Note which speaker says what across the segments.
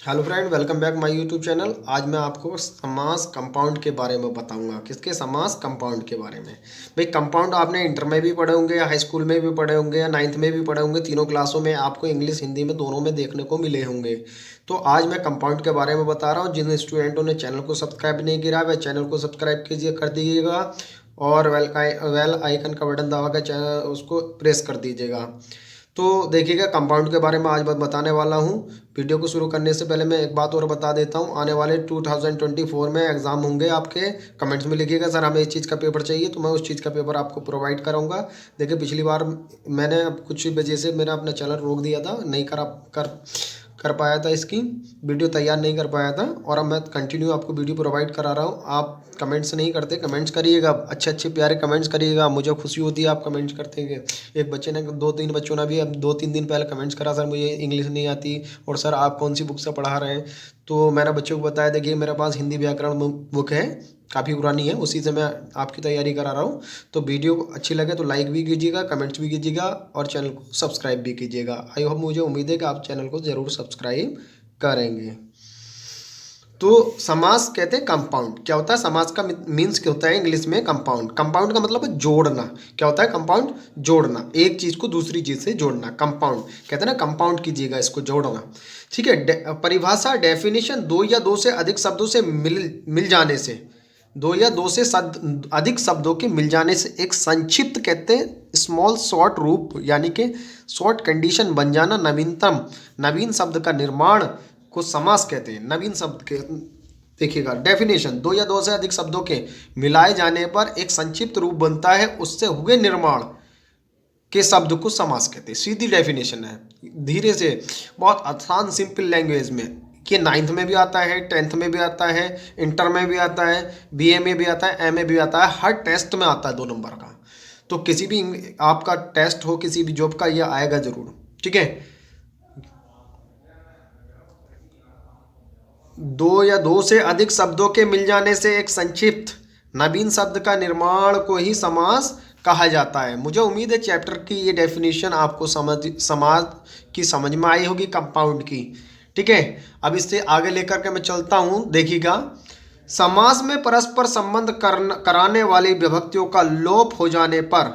Speaker 1: Hello friend, welcome back my YouTube channel. आज मैं आपको समास कंपाउंड के बारे में बताऊंगा। किसके? समास कंपाउंड के बारे में। भाई कंपाउंड आपने इंटर में भी पढ़े होंगे या हाई स्कूल में भी पढ़े होंगे या नाइन्थ में भी पढ़े होंगे। तीनों क्लासों में आपको इंग्लिश हिंदी में दोनों में देखने को मिले होंगे। तो आज मैं कंपाउंड के बारे में बता रहा हूँ। जिन स्टूडेंटों ने चैनल को सब्सक्राइब नहीं किया वह चैनल को सब्सक्राइब कीजिए, कर दीजिएगा और वेल आइकन का बटन दबा कर चैनल उसको प्रेस कर दीजिएगा। तो देखिएगा, कंपाउंड के बारे में आज मैं बताने वाला हूँ। वीडियो को शुरू करने से पहले मैं एक बात और बता देता हूँ। आने वाले 2024 में एग्ज़ाम होंगे आपके। कमेंट्स में लिखिएगा सर हमें इस चीज़ का पेपर चाहिए, तो मैं उस चीज़ का पेपर आपको प्रोवाइड कराऊंगा। देखिए, पिछली बार मैंने कुछ वजह से मेरा अपना चैनल रोक दिया था, नहीं कर पाया था, इसकी वीडियो तैयार नहीं कर पाया था। और अब मैं कंटिन्यू आपको वीडियो प्रोवाइड करा रहा हूँ। आप कमेंट्स नहीं करते, कमेंट्स करिएगा, अच्छे अच्छे प्यारे कमेंट्स करिएगा। मुझे खुशी होती है आप कमेंट्स करते हैं। एक बच्चे ने, दो तीन बच्चों ने भी अब 2-3 दिन पहले कमेंट्स करा, सर मुझे इंग्लिश नहीं आती और सर आप कौन सी बुक से पढ़ा रहे हैं। तो मैंने बच्चों को बताया, देखिए मेरे पास हिंदी व्याकरण बुक है, काफ़ी पुरानी है, उसी से मैं आपकी तैयारी करा रहा हूँ। तो वीडियो अच्छी लगे तो लाइक भी कीजिएगा, कमेंट्स भी कीजिएगा और चैनल को सब्सक्राइब भी कीजिएगा। आई होप, मुझे उम्मीद है कि आप चैनल को ज़रूर सब्सक्राइब करेंगे। तो समास कहते हैं कंपाउंड। क्या होता है समास का मीन्स? क्या होता है इंग्लिश में? कंपाउंड। कंपाउंड का मतलब है जोड़ना। क्या होता है कंपाउंड? जोड़ना, एक चीज को दूसरी चीज से जोड़ना। कंपाउंड कहते हैं ना, कंपाउंड कीजिएगा, इसको जोड़ना। ठीक है। परिभाषा, डेफिनेशन, दो या दो से अधिक शब्दों से मिल जाने से, दो या दो से अधिक शब्दों के मिल जाने से एक संक्षिप्त कहते हैं स्मॉल शॉर्ट रूप, यानी कि शॉर्ट कंडीशन बन जाना। नवीनतम, नवीन शब्द का निर्माण को समास कहते हैं। नवीन शब्द के देखिएगा, डेफिनेशन, दो या दो से अधिक शब्दों के मिलाए जाने पर एक संक्षिप्त रूप बनता है, उससे हुए निर्माण के शब्द को समास कहते हैं। सीधी डेफिनेशन है, धीरे से, बहुत आसान सिंपल लैंग्वेज में, कि नाइन्थ में भी आता है, 10th में भी आता है, इंटर में भी आता है, बीए में भी आता है, एमए भी आता है, हर टेस्ट में आता है 2 नंबर का। तो किसी भी आपका टेस्ट हो, किसी भी जॉब का, यह आएगा जरूर। ठीक है। दो या दो से अधिक शब्दों के मिल जाने से एक संक्षिप्त नवीन शब्द का निर्माण को ही समास कहा जाता है। मुझे उम्मीद है चैप्टर की ये डेफिनेशन आपको समझ में आई होगी, कंपाउंड की। ठीक है। अब इससे आगे लेकर के मैं चलता हूँ। देखिएगा, समास में परस्पर संबंध कराने वाली विभक्तियों का लोप हो जाने पर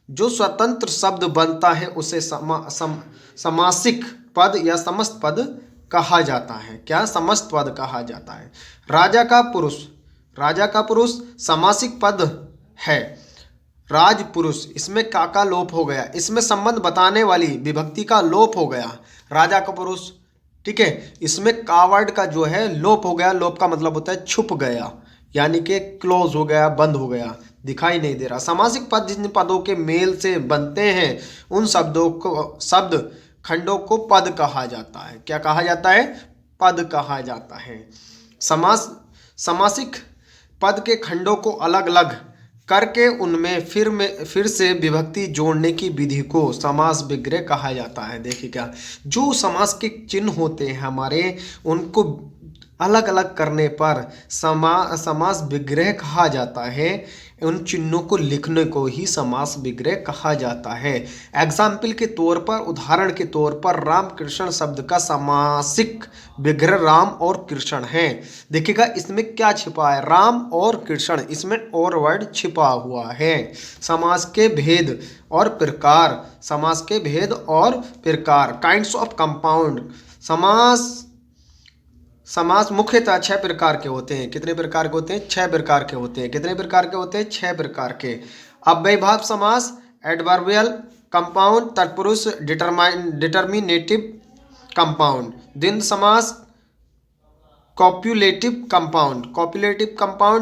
Speaker 1: जो स्वतंत्र शब्द बनता है उसे समासिक पद या समस्त पद कहा जाता है। क्या? समस्त पद कहा जाता है। राजा का पुरुष, राजा का पुरुष समासिक पद है। राज पुरुष, इसमें का लोप हो गया, इसमें संबंध बताने वाली विभक्ति का लोप हो गया। राजा का पुरुष, ठीक है, इसमें का वर्ड का जो है लोप हो गया। लोप का मतलब होता है छुप गया, यानी कि क्लोज हो गया, बंद हो गया, दिखाई नहीं दे रहा। सामासिक पद जिन पदों के मेल से बनते हैं उन शब्दों को, शब्द खंडों को पद कहा जाता है। क्या कहा जाता है? पद कहा जाता है। समास, समासिक पद के खंडों को अलग अलग करके उनमें फिर से विभक्ति जोड़ने की विधि को समास विग्रह कहा जाता है। देखिए, क्या जो समास के चिन्ह होते हैं हमारे, उनको अलग अलग करने पर समास विग्रह कहा जाता है। उन चिन्हों को लिखने को ही समास विग्रह कहा जाता है। एग्जाम्पल के तौर पर, उदाहरण के तौर पर, राम कृष्ण शब्द का समासिक विग्रह राम और कृष्ण है। देखिएगा इसमें क्या छिपा है, राम और कृष्ण, इसमें और वर्ड छिपा हुआ है। समास के भेद और प्रकार, समास के भेद और प्रकार, काइंड्स ऑफ कंपाउंड। समास मुख्यतः 6 प्रकार के होते हैं। कितने प्रकार के होते हैं? 6 प्रकार के होते हैं। कितने प्रकार के होते हैं? 6 प्रकार के। अव्ययीभाव समास, एडवर्बियल कंपाउंड, तत्पुरुष डिटर्मिनेटिव कंपाउंड, द्वंद्व समास, कॉप्युलेटिव कंपाउंड,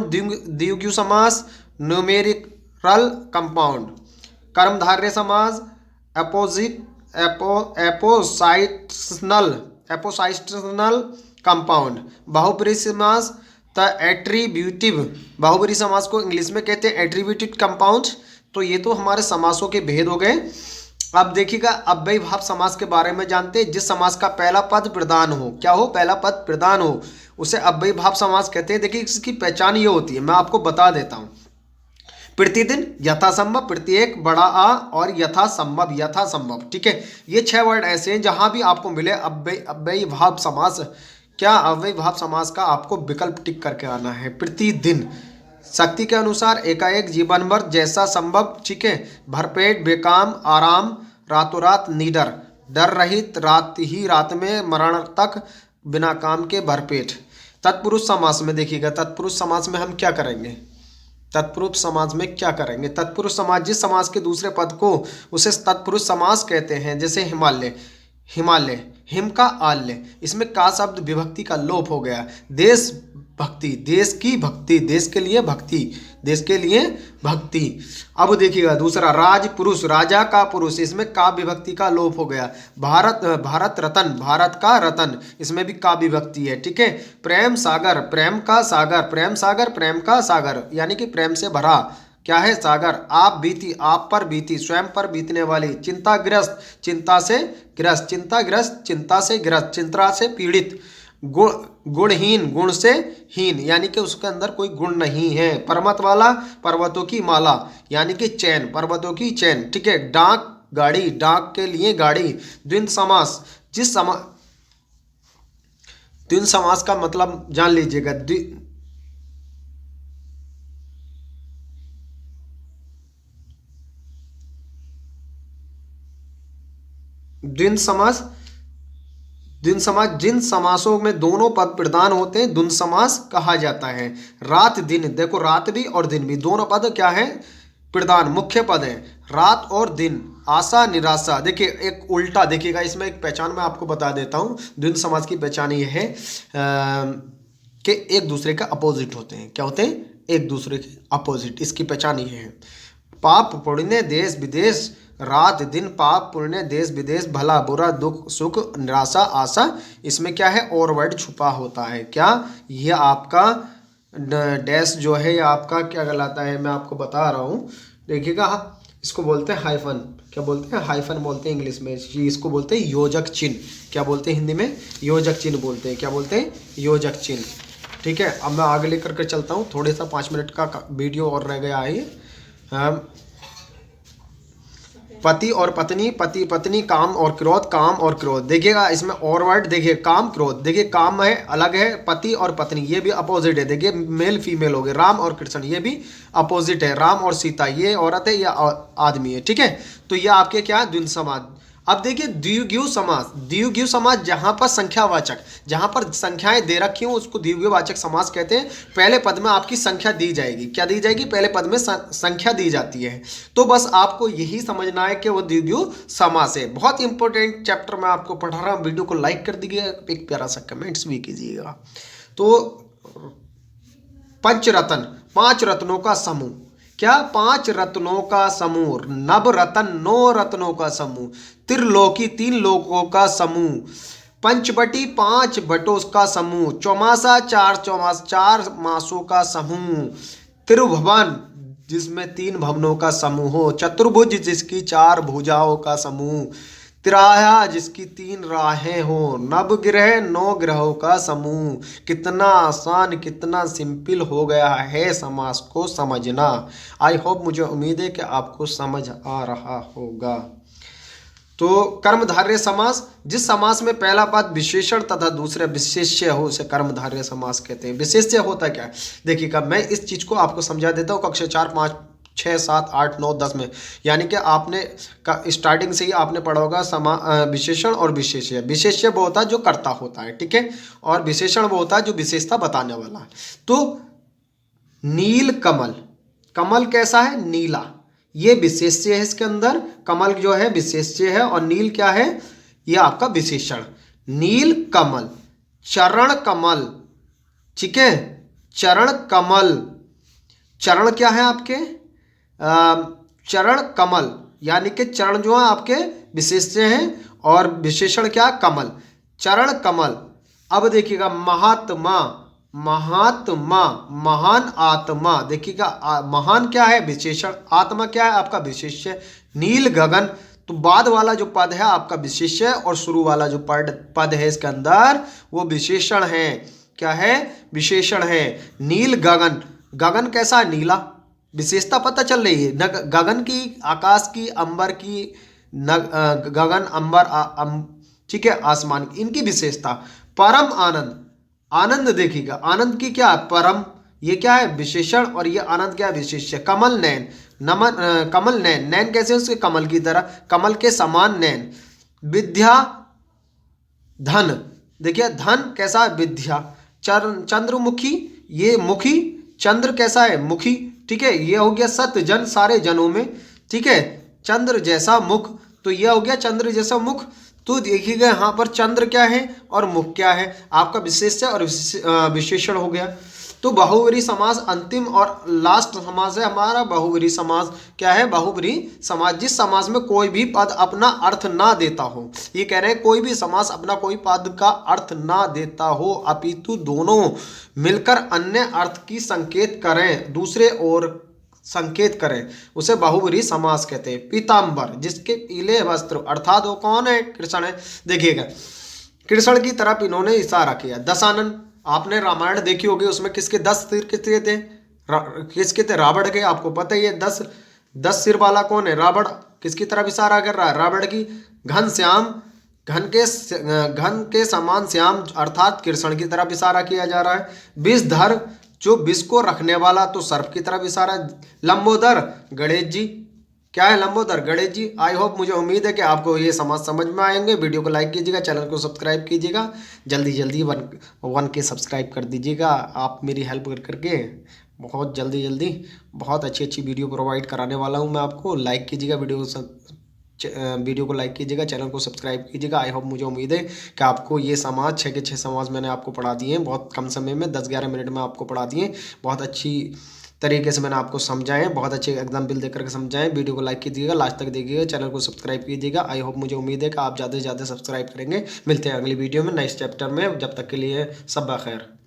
Speaker 1: द्विगु समास, न्यूमेरिकल कंपाउंड, कर्मधारय समास, एपोसाइटनल कंपाउंड, बहुब्रीहि समास, द एट्रीब्यूटिव। बहुब्रीहि समास को इंग्लिश में कहते हैं एट्रीब्यूटिव कंपाउंड। तो ये तो हमारे समासों के भेद हो गए। अब देखिएगा, अव्ययीभाव समास के बारे में जानते हैं। जिस समास का पहला पद प्रधान हो, क्या हो? पहला पद प्रधान हो, उसे अव्ययीभाव समास कहते हैं। देखिए इसकी पहचान ये होती है, मैं आपको बता देता हूँ। प्रतिदिन, यथासंभव, प्रत्येक, बड़ा आ और यथासंभव, यथासंभव। ठीक है, ये 6 वर्ड ऐसे हैं जहां भी आपको मिले अव्ययीभाव समास क्या अव्ययीभाव समास का आपको विकल्प टिक करके आना है। प्रतिदिन, शक्ति के अनुसार, एकाएक, जीवन भर, जैसा संभव, ठीक है, भरपेट, बेकाम, आराम, रातों रात, निडर, डर रहित, रात ही रात में, मरण तक, बिना काम के, भरपेट। तत्पुरुष समास में देखिएगा, तत्पुरुष समास में हम क्या करेंगे, तत्पुरुष समास में क्या करेंगे। तत्पुरुष समास जिस समास के दूसरे पद को उसे तत्पुरुष समास कहते हैं। जैसे हिमालय, हिमालय, हिम का आल्य, इसमें का शब्द विभक्ति का लोप हो गया। देश भक्ति, देश की भक्ति, देश के लिए भक्ति, देश के लिए भक्ति। अब देखिएगा दूसरा, राजपुरुष, राजा का पुरुष, इसमें का विभक्ति का लोप हो गया। भारत, भारत रतन, भारत का रतन, इसमें भी का विभक्ति है, ठीक है। प्रेम सागर, प्रेम का सागर, प्रेम सागर, प्रेम का सागर, यानी कि प्रेम से भरा क्या है, सागर। आप बीती, आप पर बीती, स्वयं पर बीतने वाली। चिंताग्रस्त, चिंता से ग्रस्त, चिंताग्रस्त, चिंता से ग्रस्त, चिंता से पीड़ित। गुण, गुणहीन, गुण से हीन, यानी कि उसके अंदर कोई गुण नहीं है। पर्वत वाला, पर्वतों की माला, यानी कि चैन, पर्वतों की चैन, ठीक है। डाक, गाड़ी, डाक के लिए गाड़ी। द्वंद्व समास, जिस समास, द्वंद्व समास का मतलब जान लीजिएगा। द्वंद्व समास, द्वंद्व समास जिन समासों में दोनों पद प्रधान होते हैं द्वंद्व समास कहा जाता है। रात दिन, देखो रात भी और दिन भी दोनों पद क्या है, प्रधान, मुख्य पद है। रात और दिन, आशा निराशा। देखिए एक उल्टा, देखिएगा इसमें एक पहचान मैं आपको बता देता हूँ। द्वंद्व समास की पहचान ये है कि एक दूसरे के अपोजिट होते हैं। क्या होते हैं, एक दूसरे के अपोजिट, इसकी पहचान ये है। पाप पुण्य, देश विदेश, रात दिन, पाप पुण्य, देश विदेश, भला बुरा, दुख सुख, निराशा आशा, इसमें क्या है, और वर्ड छुपा होता है। क्या, यह आपका डैश जो है, ये आपका क्या कहलाता है, मैं आपको बता रहा हूँ। देखिएगा इसको बोलते हैं हाइफन, क्या बोलते हैं, हाइफन बोलते हैं इंग्लिश में। इसको बोलते हैं योजक चिन्ह। क्या बोलते हैं हिंदी में, योजक चिन्ह बोलते हैं। क्या बोलते हैं, योजक चिन्ह, ठीक है। अब मैं आगे लेकर के चलता हूँ, थोड़े सा 5 मिनट का वीडियो और रह गया है। पति और पत्नी, पति पत्नी, काम और क्रोध, काम और क्रोध। देखिएगा इसमें और वर्ड, देखिए काम क्रोध, देखिए काम है अलग है, पति और पत्नी ये भी अपोजिट है। देखिए मेल फीमेल हो गए। राम और कृष्ण ये भी अपोजिट है। राम और सीता ये औरत है या आदमी है, ठीक है। तो ये आपके क्या, द्वंद्व समास। अब देखिए द्विगु समास, द्विगु समास जहां पर संख्यावाचक, जहां पर संख्याएं दे रखी हो उसको द्विगुवाचक समास कहते हैं। पहले पद में आपकी संख्या दी जाएगी। क्या दी जाएगी, पहले पद में संख्या दी जाती है। तो बस आपको यही समझना है कि वो द्विगु समास है। बहुत इंपॉर्टेंट चैप्टर मैं आपको पढ़ा रहा हूँ। वीडियो को लाइक कर दीजिएगा, एक प्यारा सा कमेंट्स भी कीजिएगा। तो पंचरत्न, 5 रत्नों का समूह। क्या, 5 रत्नों का समूह। नव रत्न, 9 रत्नों का समूह। त्रिलोकी, 3 लोकों का समूह। पंचवटी, 5 बटों का समूह। चौमासा, 4 मासों का समूह। त्रिभुवन, जिसमें 3 भवनों का समूह हो। चतुर्भुज, जिसकी 4 भुजाओं का समूह। त्रिराहा, जिसकी 3 राहें हो। नवग्रह, 9 ग्रहों का समूह। कितना आसान, कितना सिंपल हो गया है समास को समझना। आई होप, मुझे उम्मीद है कि आपको समझ आ रहा होगा। तो कर्मधारय समास, जिस समास में पहला पद विशेषण तथा दूसरा विशेष्य हो उसे कर्मधारय समास कहते हैं। विशेष्य होता क्या है, देखिएगा मैं इस चीज को आपको समझा देता हूँ। कक्षा 4, 5, 6, 7, 8, 9, 10 में, यानी कि आपने स्टार्टिंग से ही आपने पढ़ा होगा विशेषण और विशेष्य। विशेष्य वो होता है जो कर्ता होता है, ठीक है, और विशेषण वो होता है जो विशेषता बताने वाला है। तो नील कमल, कमल कैसा है, नीला, ये विशेष्य है इसके अंदर। कमल जो है विशेष्य है और नील क्या है, ये आपका विशेषण। नील कमल, चरण कमल, ठीक है, चरण कमल, चरण क्या है आपके, चरण कमल, यानी कि चरण जो है आपके विशेष्य हैं और विशेषण क्या, कमल, चरण कमल। अब देखिएगा महात्मा, महात्मा, महान आत्मा, देखिएगा महान क्या है विशेषण, आत्मा क्या है आपका विशेष्य। नील गगन, तो बाद वाला जो पद है आपका विशेष्य और शुरू वाला जो पद है इसके अंदर वो विशेषण है। क्या है, विशेषण है। नील गगन, गगन कैसा है, नीला, विशेषता पता चल रही है गगन की, आकाश की, अंबर की, गगन, अंबर, ठीक है, आसमान, इनकी विशेषता। परम आनंद, आनंद देखिएगा, आनंद की क्या है? परम, ये क्या है? विशेषण, और ये आनंद क्या है? विशेष्य। कमल नयन, कमल नयन, नयन कैसे उसके? कमल की तरह, कमल के समान नयन। विद्या धन, देखिए धन कैसा है? विद्या। चंद्रमुखी, ये मुखी, चंद्र कैसा है? मुखी, ठीक है। ये हो गया सत्य, जन सारे जनों में, ठीक है। चंद्र जैसा मुख, तो यह हो गया चंद्र जैसा मुख। तो देखिएगा यहाँ पर चंद्र क्या है और मुख क्या है, आपका विशेष्य और विशेषण हो गया। तो बहुव्रीहि समास अंतिम और लास्ट समास है हमारा बहुव्रीहि समास। क्या है? बहुव्रीहि समास, जिस समास में कोई भी पद अपना अर्थ ना देता हो। ये कह रहे हैं कोई भी समास अपना कोई पद का अर्थ ना देता हो, अपितु दोनों मिलकर अन्य अर्थ की संकेत करें, दूसरे ओर संकेत करें, उसे बहुव्रीहि समास कहते हैं। पीताम्बर, जिसके पीले वस्त्र, अर्थात वो कौन है? कृष्ण है। देखिएगा कृष्ण की तरफ इन्होंने इशारा किया। दशानन, आपने रामायण देखी होगी, उसमें किसके 10 सिर किसके थे? किसके थे? रावण के। आपको पता ही है 10 सिर वाला कौन है? रावण। किसकी तरफ इशारा कर रहा है? रावण की। घनश्याम, घन के समान श्याम, अर्थात कृष्ण की तरफ इशारा किया जा रहा है। विषधर, जो विष को रखने वाला, तो सर्प की तरफ इशारा। लंबोदर, गणेश जी। क्या है? लंबोदर, गणेश जी। आई होप, मुझे उम्मीद है कि आपको ये समझ में आएंगे। वीडियो को लाइक कीजिएगा, चैनल को सब्सक्राइब कीजिएगा, जल्दी जल्दी 1 के सब्सक्राइब कर दीजिएगा। आप मेरी हेल्प कर करके बहुत जल्दी बहुत अच्छी वीडियो प्रोवाइड कराने वाला हूँ मैं आपको। लाइक कीजिएगा वीडियो को लाइक कीजिएगा, चैनल को सब्सक्राइब कीजिएगा। आई होप, मुझे उम्मीद है कि आपको ये समाज 6 के 6 समाज मैंने आपको पढ़ा दिए हैं, बहुत कम समय में 10-11 मिनट में आपको पढ़ा दिए। बहुत अच्छी तरीके से मैंने आपको समझाए, बहुत अच्छे एग्जाम्पल देकर के समझाएं। वीडियो को लाइक कीजिएगा, लास्ट तक देखिएगा, चैनल को सब्सक्राइब कीजिएगा। आई होप, मुझे उम्मीद है कि आप ज़्यादा से ज़्यादा सब्सक्राइब करेंगे। मिलते हैं अगली वीडियो में नेक्स्ट चैप्टर में, जब तक के लिए सब बखैर।